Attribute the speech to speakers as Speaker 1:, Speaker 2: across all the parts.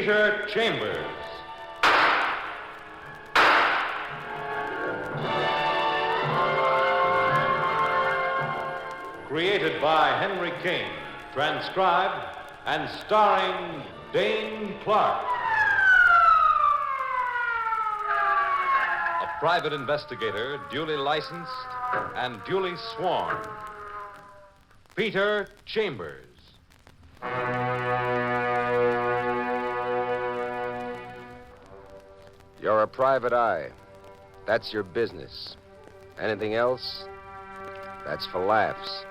Speaker 1: Peter Chambers. Created by Henry King, transcribed and starring Dane Clark. A private investigator, duly licensed and duly sworn. Peter Chambers.
Speaker 2: You're a private eye. That's your business. Anything else? That's for laughs.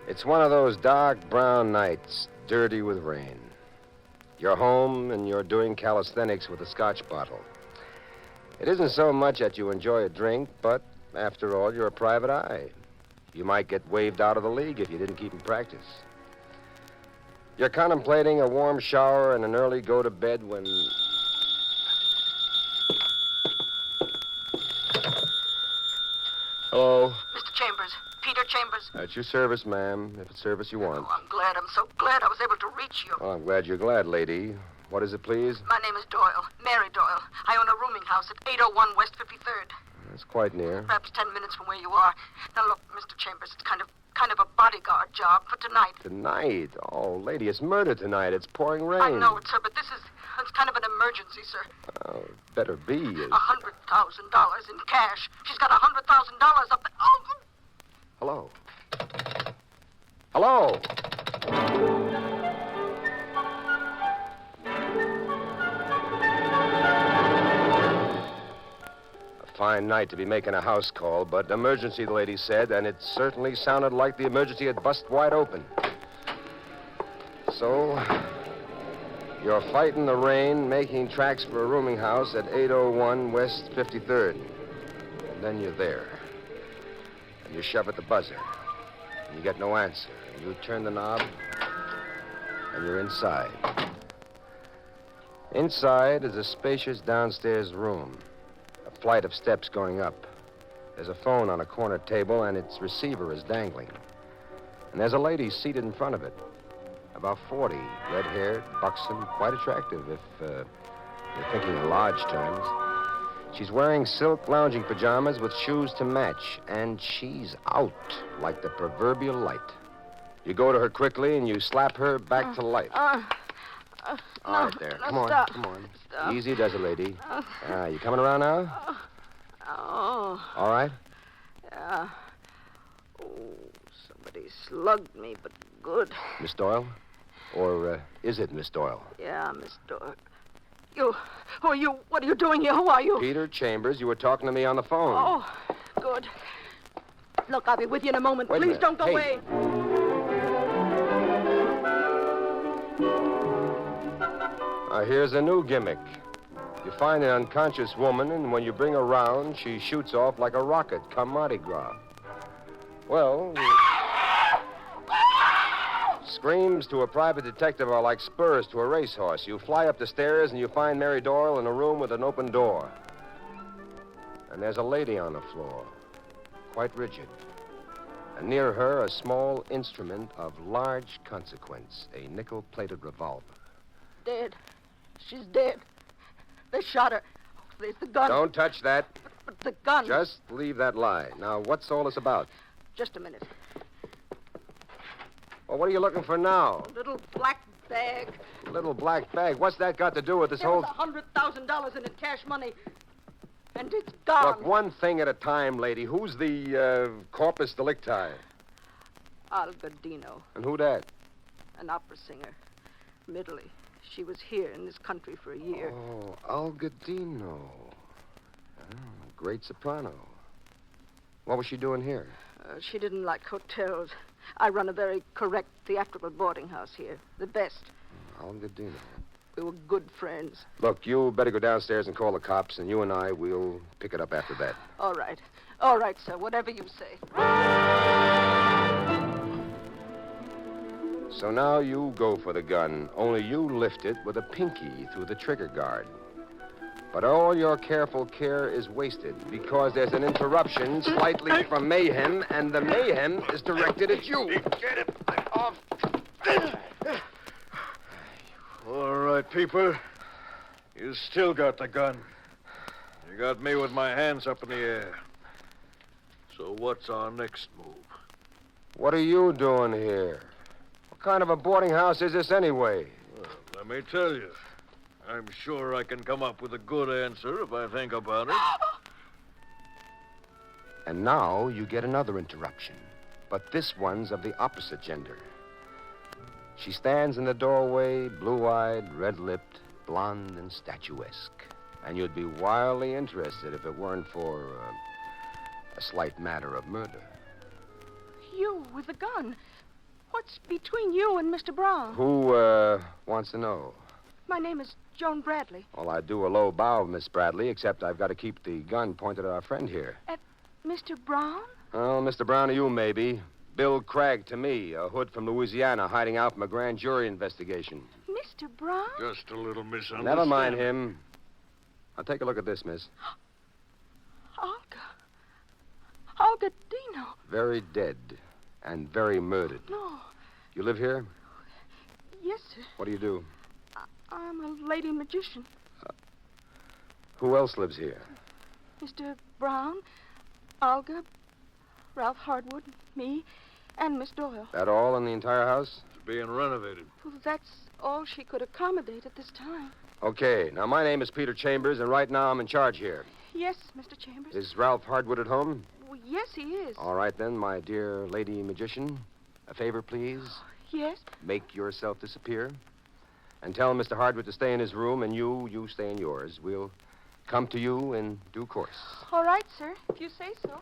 Speaker 2: It's one of those dark brown nights, dirty with rain. You're home and you're doing calisthenics with a scotch bottle. It isn't so much that you enjoy a drink, but after all, you're a private eye. You might get waved out of the league if you didn't keep in practice. You're contemplating a warm shower and an early go to bed when... Hello?
Speaker 3: Mr. Chambers. Peter Chambers.
Speaker 2: At your service, ma'am, if it's service you want.
Speaker 3: Oh, I'm glad. I'm so glad I was able to reach you.
Speaker 2: Oh, I'm glad you're glad, lady. What is it, please?
Speaker 3: My name is Doyle. Mary Doyle. I own a rooming house at 801 West 53rd.
Speaker 2: That's quite near.
Speaker 3: Perhaps 10 minutes from where you are. Now, look, Mr. Chambers, it's kind of a bodyguard job for tonight.
Speaker 2: Tonight? Oh, lady, it's murder tonight. It's pouring rain.
Speaker 3: I know it, sir, but it's kind of an emergency, sir.
Speaker 2: Oh, it better be.
Speaker 3: $100,000 in cash. She's got $100,000 up there. Oh!
Speaker 2: Hello? Hello? A fine night to be making a house call, but emergency, the lady said, and it certainly sounded like the emergency had bust wide open. So, you're fighting the rain, making tracks for a rooming house at 801 West 53rd. And then you're there. And you shove at the buzzer. And you get no answer. And you turn the knob, and you're inside. Inside is a spacious downstairs room. A flight of steps going up. There's a phone on a corner table, and its receiver is dangling. And there's a lady seated in front of it. About 40, red-haired, buxom, quite attractive if you're thinking in large terms. She's wearing silk lounging pajamas with shoes to match, and she's out like the proverbial light. You go to her quickly, and you slap her back to life. All right, there. Come on,
Speaker 3: stop.
Speaker 2: come on.
Speaker 3: Stop.
Speaker 2: Easy does it, lady. You coming around now?
Speaker 3: Oh.
Speaker 2: All right?
Speaker 3: Yeah. Oh, somebody slugged me, but good.
Speaker 2: Miss Doyle? Or is it Miss Doyle?
Speaker 3: Yeah, Miss Doyle. What are you doing here? Who are you?
Speaker 2: Peter Chambers. You were talking to me on the phone.
Speaker 3: Oh, good. Look, I'll be with you in a moment.
Speaker 2: Wait a
Speaker 3: Please
Speaker 2: minute.
Speaker 3: don't go
Speaker 2: Hey.
Speaker 3: away.
Speaker 2: Here's a new gimmick. You find an unconscious woman, and when you bring her round, she shoots off like a rocket come Mardi Gras. Well, screams to a private detective are like spurs to a racehorse. You fly up the stairs, and you find Mary Doyle in a room with an open door. And there's a lady on the floor, quite rigid. And near her, a small instrument of large consequence, a nickel-plated revolver.
Speaker 3: Dead. She's dead. They shot her. There's the gun.
Speaker 2: Don't touch that.
Speaker 3: But the gun.
Speaker 2: Just leave that lie. Now, what's all this about?
Speaker 3: Just a minute.
Speaker 2: Well, what are you looking for now?
Speaker 3: A little black bag.
Speaker 2: Little black bag. What's that got to do with this
Speaker 3: There
Speaker 2: whole...
Speaker 3: was $100,000 in it, cash money. And it's gone.
Speaker 2: Look, one thing at a time, lady. Who's the corpus delicti?
Speaker 3: Al Godino,
Speaker 2: And who that?
Speaker 3: an opera singer from Italy. She was here in this country for a year.
Speaker 2: Oh, Algodino. Oh, great soprano. What was she doing here?
Speaker 3: She didn't like hotels. I run a very correct theatrical boarding house here. The best.
Speaker 2: Algodino.
Speaker 3: We were good friends.
Speaker 2: Look, you better go downstairs and call the cops, and you and I, we'll pick it up after that.
Speaker 3: All right. All right, sir. Whatever you say.
Speaker 2: So now you go for the gun, only you lift it with a pinky through the trigger guard. But all your careful care is wasted because there's an interruption slightly from mayhem, and the mayhem is directed at you.
Speaker 4: Get it off. All right, right, Peeper. You still got the gun. You got me with my hands up in the air. So what's our next move?
Speaker 2: What are you doing here? What kind of a boarding house is this anyway?
Speaker 4: Well, let me tell you. I'm sure I can come up with a good answer if I think about it.
Speaker 2: And now you get another interruption. But this one's of the opposite gender. She stands in the doorway, blue-eyed, red-lipped, blonde, and statuesque. And you'd be wildly interested if it weren't for a slight matter of murder.
Speaker 3: You with the gun. What's between you and Mr. Brown?
Speaker 2: Who, wants to know?
Speaker 3: My name is Joan Bradley.
Speaker 2: Well, I do a low bow, Miss Bradley, except I've got to keep the gun pointed at our friend here.
Speaker 3: At Mr. Brown?
Speaker 2: Oh, Mr. Brown to you, maybe. Bill Craig to me, a hood from Louisiana hiding out from a grand jury investigation.
Speaker 3: Mr. Brown?
Speaker 4: Just a little misunderstanding.
Speaker 2: Never mind him. Now, take a look at this, miss.
Speaker 3: Olga Dino.
Speaker 2: Very dead and very murdered.
Speaker 3: No.
Speaker 2: You live here?
Speaker 3: Yes, sir.
Speaker 2: What do you do?
Speaker 3: I'm a lady magician.
Speaker 2: Who else lives here?
Speaker 3: Mr. Brown, Olga, Ralph Hardwood, me, and Miss Doyle.
Speaker 2: That all in the entire house?
Speaker 4: It's being renovated.
Speaker 3: Well, that's all she could accommodate at this time.
Speaker 2: Okay. Now, my name is Peter Chambers, and right now I'm in charge here.
Speaker 3: Yes, Mr. Chambers.
Speaker 2: Is Ralph Hardwood at home?
Speaker 3: Well, yes, he is.
Speaker 2: All right, then, my dear lady magician. A favor, please.
Speaker 3: Yes?
Speaker 2: Make yourself disappear. And tell Mr. Hardwood to stay in his room, and you stay in yours. We'll come to you in due course.
Speaker 3: All right, sir, if you say so.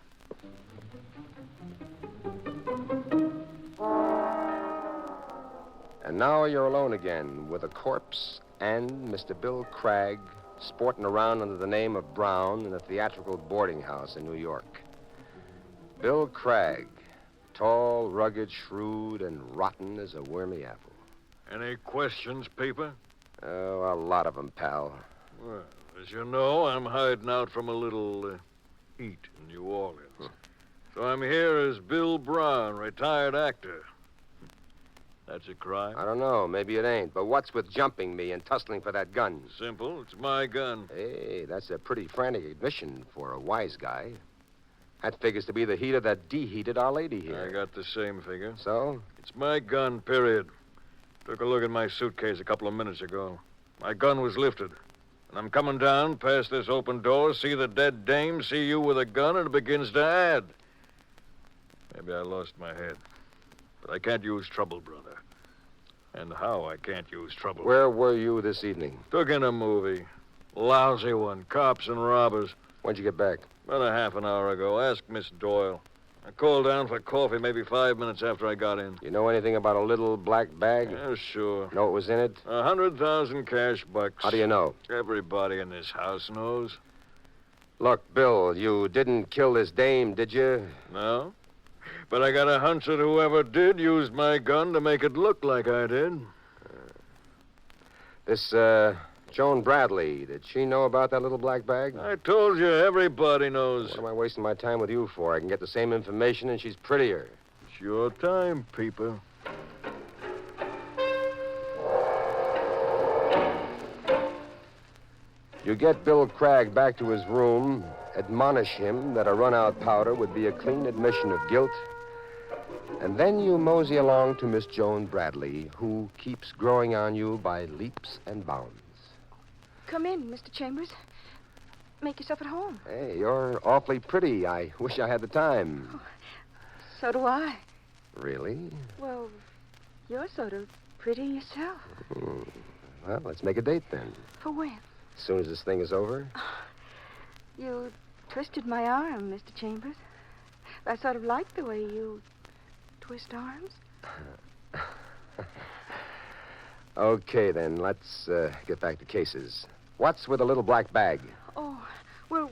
Speaker 2: And now you're alone again with a corpse and Mr. Bill Craig sporting around under the name of Brown in a theatrical boarding house in New York. Bill Craig, tall, rugged, shrewd, and rotten as a wormy apple.
Speaker 4: Any questions, Peeper?
Speaker 2: Oh, a lot of them, pal.
Speaker 4: Well, as you know, I'm hiding out from a little heat in New Orleans. So I'm here as Bill Brown, retired actor. That's a crime?
Speaker 2: I don't know. Maybe it ain't. But what's with jumping me and tussling for that gun?
Speaker 4: Simple. It's my gun.
Speaker 2: Hey, that's a pretty frantic admission for a wise guy. That figures to be the heater that deheated Our Lady here.
Speaker 4: I got the same figure.
Speaker 2: So?
Speaker 4: It's my gun, period. Took a look at my suitcase a couple of minutes ago. My gun was lifted. And I'm coming down past this open door, see the dead dame, see you with a gun, and it begins to add. Maybe I lost my head. But I can't use trouble, brother. And how I can't use trouble.
Speaker 2: Where were you this evening?
Speaker 4: Took in a movie. Lousy one. Cops and robbers.
Speaker 2: When'd you get back?
Speaker 4: About a half an hour ago. Ask Miss Doyle. I called down for coffee maybe 5 minutes after I got in.
Speaker 2: You know anything about a little black bag?
Speaker 4: Yeah, sure.
Speaker 2: Know what was in it?
Speaker 4: 100,000 cash bucks.
Speaker 2: How do you know?
Speaker 4: Everybody in this house knows.
Speaker 2: Look, Bill, you didn't kill this dame, did you?
Speaker 4: No? But I got a hunch that whoever did used my gun to make it look like I did.
Speaker 2: This, Joan Bradley, did she know about that little black bag?
Speaker 4: I told you, everybody knows.
Speaker 2: What am I wasting my time with you for? I can get the same information and she's prettier.
Speaker 4: It's your time, Peeper.
Speaker 2: You get Bill Craig back to his room, admonish him that a run-out powder would be a clean admission of guilt, and then you mosey along to Miss Joan Bradley, who keeps growing on you by leaps and bounds.
Speaker 3: Come in, Mr. Chambers. Make yourself at home.
Speaker 2: Hey, you're awfully pretty. I wish I had the time.
Speaker 3: So do I.
Speaker 2: Really?
Speaker 3: Well, you're sort of pretty yourself.
Speaker 2: Well, let's make a date then.
Speaker 3: For when?
Speaker 2: As soon as this thing is over.
Speaker 3: You twisted my arm, Mr. Chambers. I sort of like the way you twist arms.
Speaker 2: Okay, then, let's get back to cases. What's with a little black bag?
Speaker 3: Oh, well,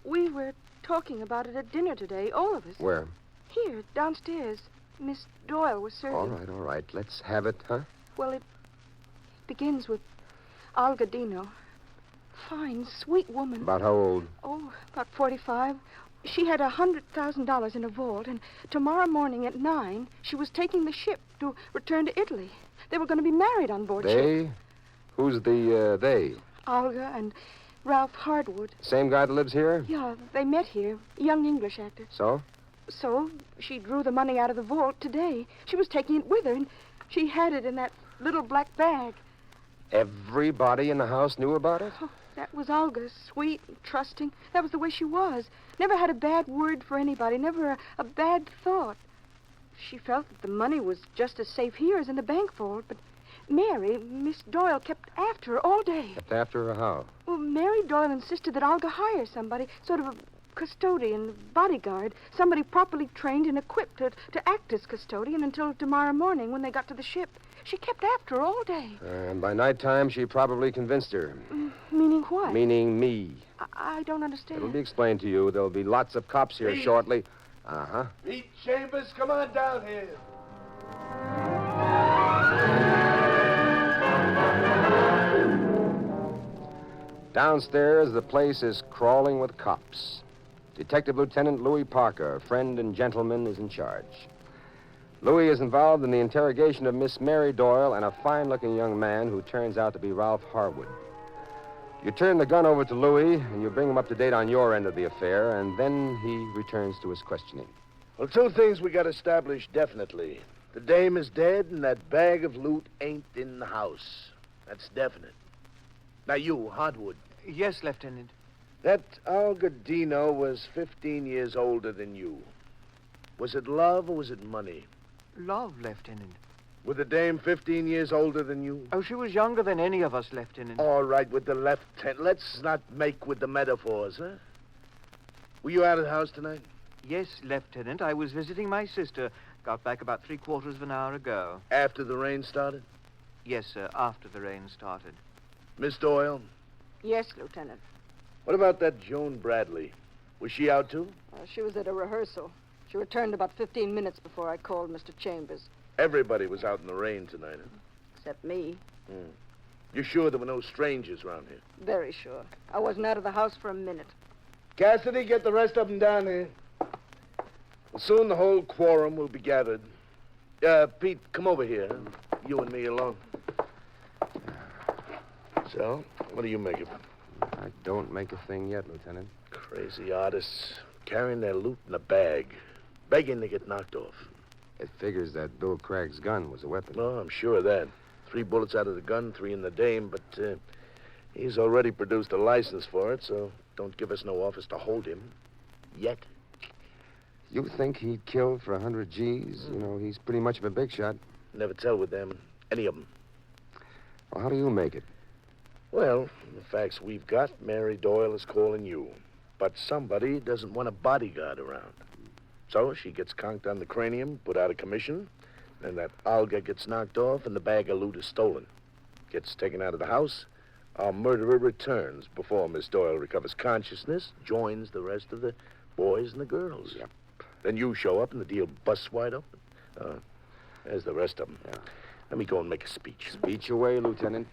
Speaker 3: we were talking about it at dinner today, all of us.
Speaker 2: Where?
Speaker 3: Here, downstairs. Miss Doyle was serving.
Speaker 2: All right. Let's have it, huh?
Speaker 3: Well, it begins with Olga Dino. Fine, sweet woman.
Speaker 2: About how old?
Speaker 3: Oh, about 45. She had $100,000 in a vault, and tomorrow morning at 9, she was taking the ship to return to Italy. They were going to be married on board ship.
Speaker 2: They? Who's the they?
Speaker 3: Olga and Ralph Hardwood.
Speaker 2: Same guy that lives here?
Speaker 3: Yeah, they met here. Young English actor.
Speaker 2: So?
Speaker 3: So, she drew the money out of the vault today. She was taking it with her, and she had it in that little black bag.
Speaker 2: Everybody in the house knew about it?
Speaker 3: Oh, that was Olga, sweet and trusting. That was the way she was. Never had a bad word for anybody, never a bad thought. She felt that the money was just as safe here as in the bank vault, but Mary, Miss Doyle, kept after her all day.
Speaker 2: Kept after her how?
Speaker 3: Well, Mary Doyle insisted that Olga hire somebody, sort of a custodian, bodyguard, somebody properly trained and equipped to act as custodian until tomorrow morning when they got to the ship. She kept after her all day.
Speaker 2: And by nighttime, she probably convinced her.
Speaker 3: Meaning what?
Speaker 2: Meaning me.
Speaker 3: I don't understand.
Speaker 2: It'll be explained to you. There'll be lots of cops here shortly. Uh-huh.
Speaker 5: Pete Chambers, come on down here.
Speaker 2: Downstairs, the place is crawling with cops. Detective Lieutenant Louis Parker, friend and gentleman, is in charge. Louis is involved in the interrogation of Miss Mary Doyle and a fine-looking young man who turns out to be Ralph Harwood. You turn the gun over to Louis, and you bring him up to date on your end of the affair, and then he returns to his questioning.
Speaker 5: Well, two things we got established definitely. The dame is dead, and that bag of loot ain't in the house. That's definite. Now, you, Hardwood.
Speaker 6: Yes, Lieutenant.
Speaker 5: That Olga Dino was 15 years older than you. Was it love or was it money?
Speaker 6: Love, Lieutenant.
Speaker 5: Was the dame 15 years older than you?
Speaker 6: Oh, she was younger than any of us, Lieutenant.
Speaker 5: All right, with the lieutenant. Let's not make with the metaphors, huh? Were you out of the house tonight?
Speaker 6: Yes, Lieutenant. I was visiting my sister. Got back about 3/4 of an hour ago.
Speaker 5: After the rain started?
Speaker 6: Yes, sir, after the rain started.
Speaker 5: Miss Doyle,
Speaker 3: Yes, Lieutenant.
Speaker 5: what about that Joan Bradley? Was she out too?
Speaker 3: She was at a rehearsal. She returned about 15 minutes before I called Mr. Chambers.
Speaker 5: Everybody was out in the rain tonight, huh?
Speaker 3: Except me.
Speaker 5: You sure there were no strangers around here?
Speaker 3: Very sure. I wasn't out of the house for a minute.
Speaker 5: Cassidy, get the rest of them down here. Well, soon the whole quorum will be gathered. Pete, come over here. Huh? You and me alone. So, what do you make of it?
Speaker 2: I don't make a thing yet, Lieutenant.
Speaker 5: Crazy artists carrying their loot in a bag, begging to get knocked off.
Speaker 2: It figures that Bill Craig's gun was a weapon.
Speaker 5: No, I'm sure of that. 3 bullets out of the gun, 3 in the dame, but he's already produced a license for it, so don't give us no office to hold him. Yet.
Speaker 2: You think he'd kill for 100 G's? You know, he's pretty much of a big shot.
Speaker 5: Never tell with them. Any of them.
Speaker 2: Well, how do you make it?
Speaker 5: Well, the facts we've got, Mary Doyle is calling you. But somebody doesn't want a bodyguard around. So she gets conked on the cranium, put out of commission, then that Olga gets knocked off and the bag of loot is stolen. Gets taken out of the house. Our murderer returns before Miss Doyle recovers consciousness, joins the rest of the boys and the girls.
Speaker 2: Yep.
Speaker 5: Then you show up and the deal busts wide open. There's the rest of them.
Speaker 2: Yeah.
Speaker 5: Let me go and make a speech.
Speaker 2: Speech away, Lieutenant.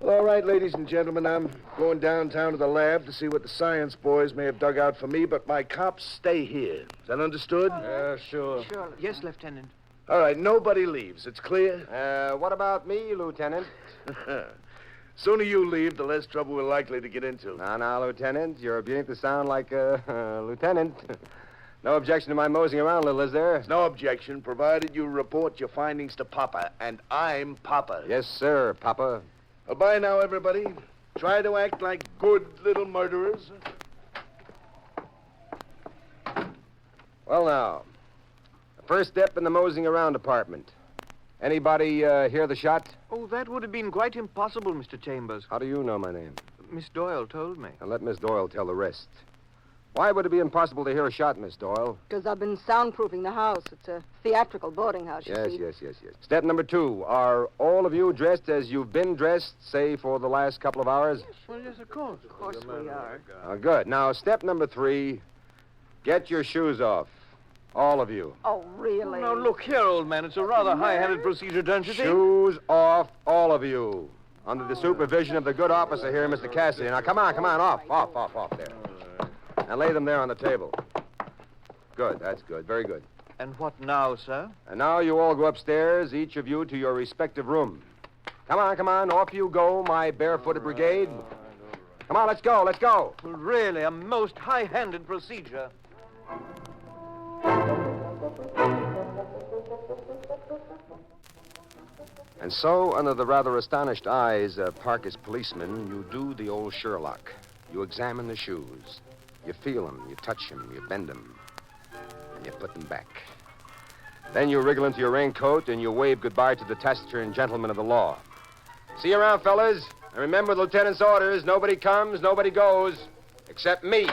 Speaker 5: Well, all right, ladies and gentlemen, I'm going downtown to the lab to see what the science boys may have dug out for me, but my cops stay here. Is that understood?
Speaker 6: Yeah, sure.
Speaker 3: Surely.
Speaker 6: Yes, Lieutenant.
Speaker 5: All right, nobody leaves. It's clear?
Speaker 2: What about me, Lieutenant?
Speaker 5: Sooner you leave, the less trouble we're likely to get into.
Speaker 2: Now, Lieutenant, you're beginning to sound like a lieutenant. No objection to my moseying around a little, is there?
Speaker 5: No objection, provided you report your findings to Papa, and I'm Papa.
Speaker 2: Yes, sir, Papa.
Speaker 5: Well, bye now, everybody. Try to act like good little murderers.
Speaker 2: Well, now, the first step in the moseying around department. Anybody hear the shot?
Speaker 6: Oh, that would have been quite impossible, Mr. Chambers.
Speaker 2: How do you know my name?
Speaker 6: Miss Doyle told me.
Speaker 2: Now, let Miss Doyle tell the rest. Why would it be impossible to hear a shot, Miss Doyle?
Speaker 3: Because I've been soundproofing the house. It's a theatrical boarding house, you
Speaker 2: Yes,
Speaker 3: see.
Speaker 2: yes. Step number 2. Are all of you dressed as you've been dressed, say, for the last couple of hours?
Speaker 6: Well, yes, of course.
Speaker 3: Of course we are.
Speaker 2: Good. Now, step number 3. Get your shoes off. All of you.
Speaker 3: Oh, really?
Speaker 6: Now, look here, old man. It's a rather high-handed procedure, don't you think?
Speaker 2: Shoes off, all of you. Under the supervision of the good officer here, Mr. Cassidy. Now, come on. Off there. And lay them there on the table. Good, that's good. Very good.
Speaker 6: And what now, sir?
Speaker 2: And now you all go upstairs, each of you to your respective room. Come on. Off you go, my barefooted brigade. Come on, let's go.
Speaker 6: Really, a most high-handed procedure.
Speaker 2: And so, under the rather astonished eyes of Parker's policemen, you do the old Sherlock. You examine the shoes. You feel them, you touch them, you bend them, and you put them back. Then you wriggle into your raincoat and you wave goodbye to the taciturn gentlemen of the law. See you around, fellas. And remember the lieutenant's orders. Nobody comes, nobody goes, except me.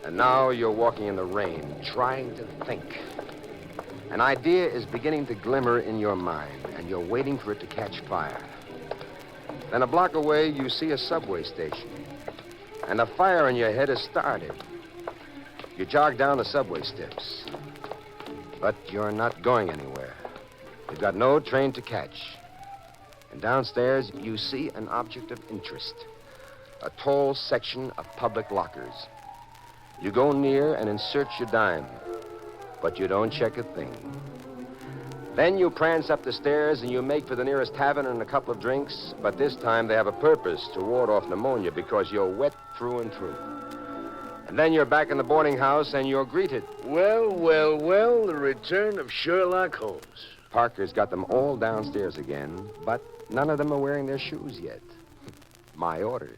Speaker 2: And now you're walking in the rain, trying to think. An idea is beginning to glimmer in your mind, and you're waiting for it to catch fire. Then a block away, you see a subway station, and a fire in your head has started. You jog down the subway steps, but you're not going anywhere. You've got no train to catch. And downstairs, you see an object of interest, a tall section of public lockers. You go near and insert your dime, but you don't check a thing. Then you prance up the stairs and you make for the nearest tavern and a couple of drinks, but this time they have a purpose to ward off pneumonia because you're wet through and through. And then you're back in the boarding house and you're greeted.
Speaker 5: Well, the return of Sherlock Holmes.
Speaker 2: Parker's got them all downstairs again, but none of them are wearing their shoes yet. My orders.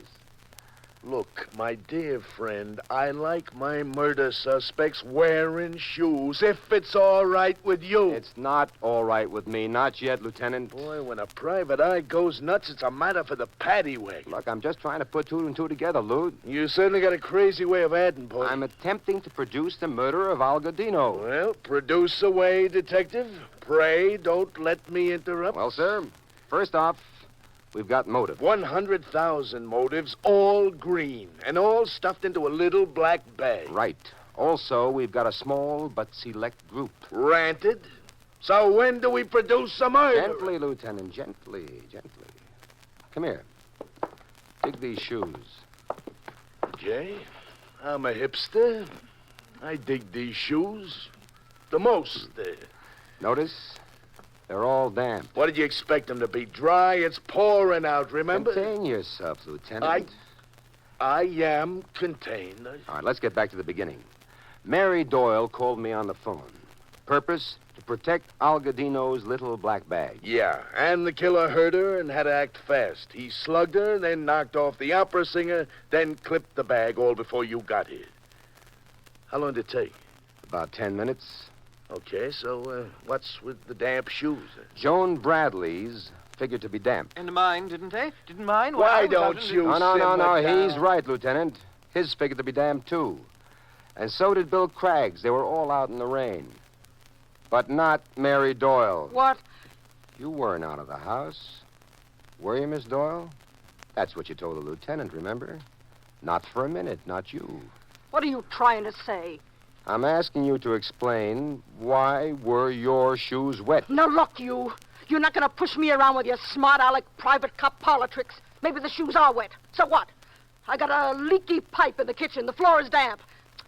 Speaker 5: Look, my dear friend, I like my murder suspects wearing shoes, if it's all right with you.
Speaker 2: It's not all right with me. Not yet, Lieutenant.
Speaker 5: Boy, when a private eye goes nuts, it's a matter for the paddy wagon.
Speaker 2: Look, I'm just trying to put two and two together, Lute.
Speaker 5: You certainly got a crazy way of adding, boy.
Speaker 2: I'm attempting to produce the murder of Algodino.
Speaker 5: Well, produce away, detective. Pray don't let me interrupt.
Speaker 2: Well, sir, first off, we've got motive.
Speaker 5: 100,000 motives, all green, and all stuffed into a little black bag.
Speaker 2: Right. Also, we've got a small but select group.
Speaker 5: Granted. So when do we produce a murder?
Speaker 2: Gently, Lieutenant, gently. Come here. Dig these shoes.
Speaker 5: Jay, I'm a hipster. I dig these shoes. The most.
Speaker 2: Notice? They're all damp.
Speaker 5: What did you expect them to be? Dry? It's pouring out, remember?
Speaker 2: Contain yourself, Lieutenant.
Speaker 5: I am contained.
Speaker 2: All right, let's get back to the beginning. Mary Doyle called me on the phone. Purpose? To protect Algodino's little black bag.
Speaker 5: Yeah, and the killer heard her and had to act fast. He slugged her, then knocked off the opera singer, then clipped the bag all before you got here. How long did it take?
Speaker 2: About 10 minutes.
Speaker 5: Okay, so what's with the damp shoes?
Speaker 2: Joan Bradley's figured to be damp.
Speaker 6: And mine, didn't they? Didn't mine?
Speaker 5: Why don't you
Speaker 2: No,
Speaker 5: simmer down?
Speaker 2: He's right, Lieutenant. His figured to be damp, too. And so did Bill Craig's. They were all out in the rain. But not Mary Doyle.
Speaker 3: What?
Speaker 2: You weren't out of the house. Were you, Miss Doyle? That's what you told the lieutenant, remember? Not for a minute, not you.
Speaker 3: What are you trying to say?
Speaker 2: I'm asking you to explain why were your shoes wet?
Speaker 3: Now, look, you're not going to push me around with your smart aleck private cop politics. Maybe the shoes are wet. So what? I got a leaky pipe in the kitchen. The floor is damp.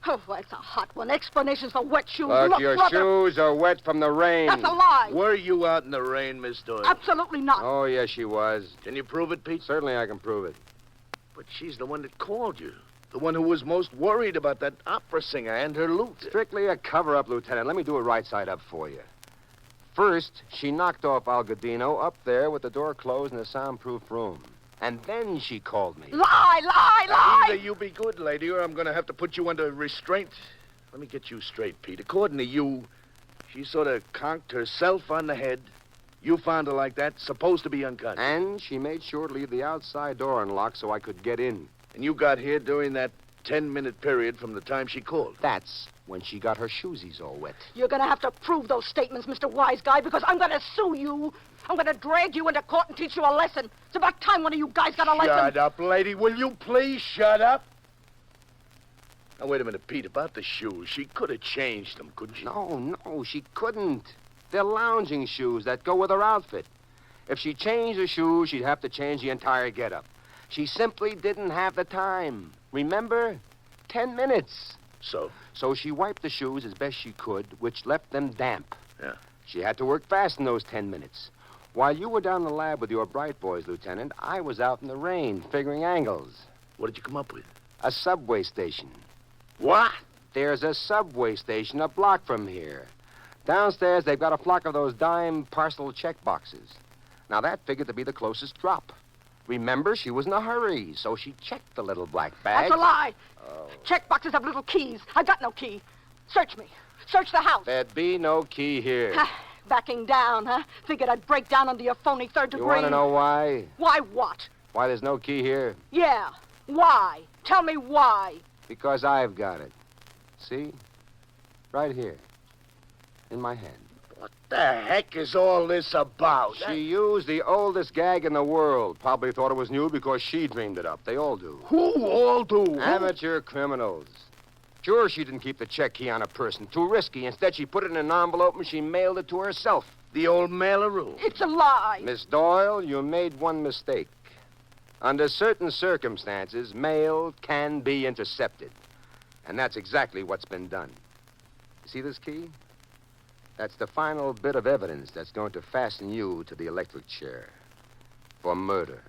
Speaker 3: Oh, that's a hot one. Explanations for wet shoes.
Speaker 2: Look, your
Speaker 3: brother.
Speaker 2: shoes are wet from the rain.
Speaker 3: That's a lie.
Speaker 5: Were you out in the rain, Miss Doyle?
Speaker 3: Absolutely not.
Speaker 2: Oh, yes, she was.
Speaker 5: Can you prove it, Pete?
Speaker 2: Certainly I can prove it.
Speaker 5: But she's the one that called you. The one who was most worried about that opera singer and her lute.
Speaker 2: Strictly a cover-up, Lieutenant. Let me do it right side up for you. First, she knocked off Algodino up there with the door closed in the soundproof room. And then she called me.
Speaker 3: Lie!
Speaker 5: Either you be good, lady, or I'm going to have to put you under restraint. Let me get you straight, Pete. According to you, she sort of conked herself on the head. You found her like that, supposed to be unconscious.
Speaker 2: And she made sure to leave the outside door unlocked so I could get in.
Speaker 5: And you got here during that 10-minute period from the time she called.
Speaker 2: That's when she got her shoesies all wet.
Speaker 3: You're going to have to prove those statements, Mr. Wise Guy, because I'm going to sue you. I'm going to drag you into court and teach you a lesson. It's about time one of you guys got a lesson.
Speaker 5: Shut up, lady. Will you please shut up? Now, wait a minute, Pete. About the shoes. She could have changed them, couldn't she?
Speaker 2: No, she couldn't. They're lounging shoes that go with her outfit. If she changed the shoes, she'd have to change the entire getup. She simply didn't have the time. Remember? 10 minutes.
Speaker 5: So?
Speaker 2: So she wiped the shoes as best she could, which left them damp.
Speaker 5: Yeah.
Speaker 2: She had to work fast in those 10 minutes. While you were down in the lab with your bright boys, Lieutenant, I was out in the rain figuring angles.
Speaker 5: What did you come up with?
Speaker 2: A subway station.
Speaker 5: What?
Speaker 2: There's a subway station a block from here. Downstairs, they've got a flock of those dime parcel check boxes. Now, that figured to be the closest drop. Remember, she was in a hurry, so she checked the little black bag.
Speaker 3: That's a lie.
Speaker 2: Oh.
Speaker 3: Check boxes have little keys. I got no key. Search me. Search the house.
Speaker 2: There'd be no key here.
Speaker 3: Backing down, huh? Figured I'd break down under your phony third degree.
Speaker 2: You want to know why?
Speaker 3: Why what?
Speaker 2: Why there's no key here?
Speaker 3: Yeah. Why? Tell me why.
Speaker 2: Because I've got it. See? Right here. In my hand.
Speaker 5: What the heck is all this about?
Speaker 2: She used the oldest gag in the world. Probably thought it was new because she dreamed it up. They all do.
Speaker 5: Who all do?
Speaker 2: Amateur criminals. Sure, she didn't keep the check key on a person. Too risky. Instead, she put it in an envelope and she mailed it to herself.
Speaker 5: The old maileroo.
Speaker 3: It's a lie.
Speaker 2: Miss Doyle, you made one mistake. Under certain circumstances, mail can be intercepted. And that's exactly what's been done. You see this key? That's the final bit of evidence that's going to fasten you to the electric chair for murder.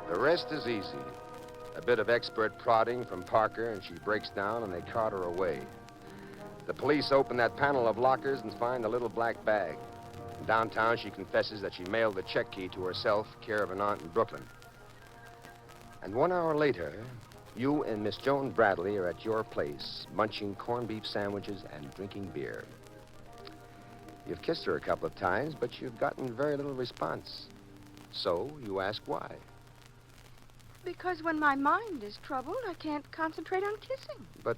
Speaker 2: The rest is easy. A bit of expert prodding from Parker, and she breaks down, and they cart her away. The police open that panel of lockers and find a little black bag. Downtown, she confesses that she mailed the check key to herself, care of an aunt in Brooklyn. And 1 hour later, you and Miss Joan Bradley are at your place, munching corned beef sandwiches and drinking beer. You've kissed her a couple of times, but you've gotten very little response. So you ask why.
Speaker 3: Because when my mind is troubled, I can't concentrate on kissing.
Speaker 2: But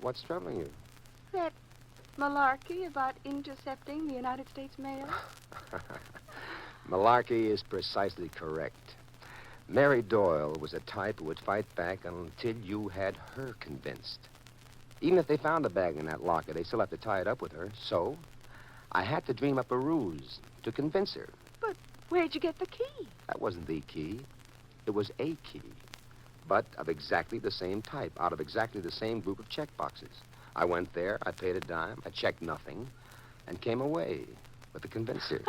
Speaker 2: what's troubling you?
Speaker 3: That malarkey about intercepting the United States mail.
Speaker 2: Malarkey is precisely correct. Mary Doyle was a type who would fight back until you had her convinced. Even if they found the bag in that locker, they still have to tie it up with her. So, I had to dream up a ruse to convince her.
Speaker 3: But where'd you get the key?
Speaker 2: That wasn't the key. It was a key, but of exactly the same type, out of exactly the same group of check boxes. I went there, I paid a dime, I checked nothing, and came away with the convincer.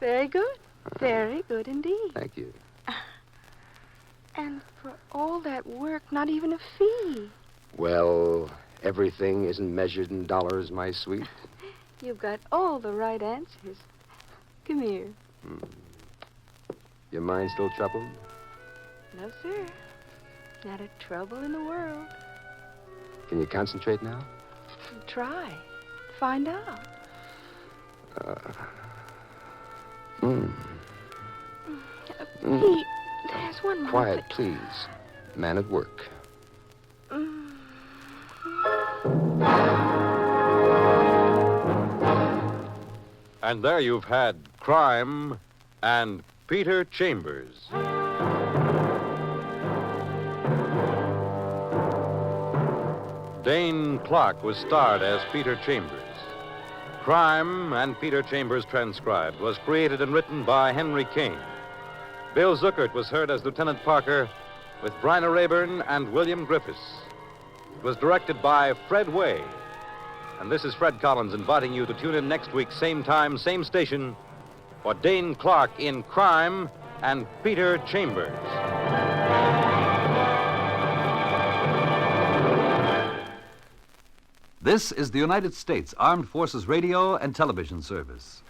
Speaker 3: Very good. Very good indeed.
Speaker 2: Thank you.
Speaker 3: And for all that work, not even a fee.
Speaker 2: Well, everything isn't measured in dollars, my sweet.
Speaker 3: You've got all the right answers. Come here.
Speaker 2: Your mind still troubled?
Speaker 3: No, sir. Not a trouble in the world.
Speaker 2: Can you concentrate now?
Speaker 3: Try. Find out. Pete, there's one more
Speaker 2: Quiet,
Speaker 3: thing.
Speaker 2: please. Man at work.
Speaker 1: And there you've had Crime and Peter Chambers. Dane Clark was starred as Peter Chambers. Crime and Peter Chambers Transcribed was created and written by Henry Kane. Bill Zuckert was heard as Lieutenant Parker with Bryna Rayburn and William Griffiths. It was directed by Fred Way. And this is Fred Collins inviting you to tune in next week, same time, same station, for Dane Clark in Crime and Peter Chambers.
Speaker 7: This is the United States Armed Forces Radio and Television Service.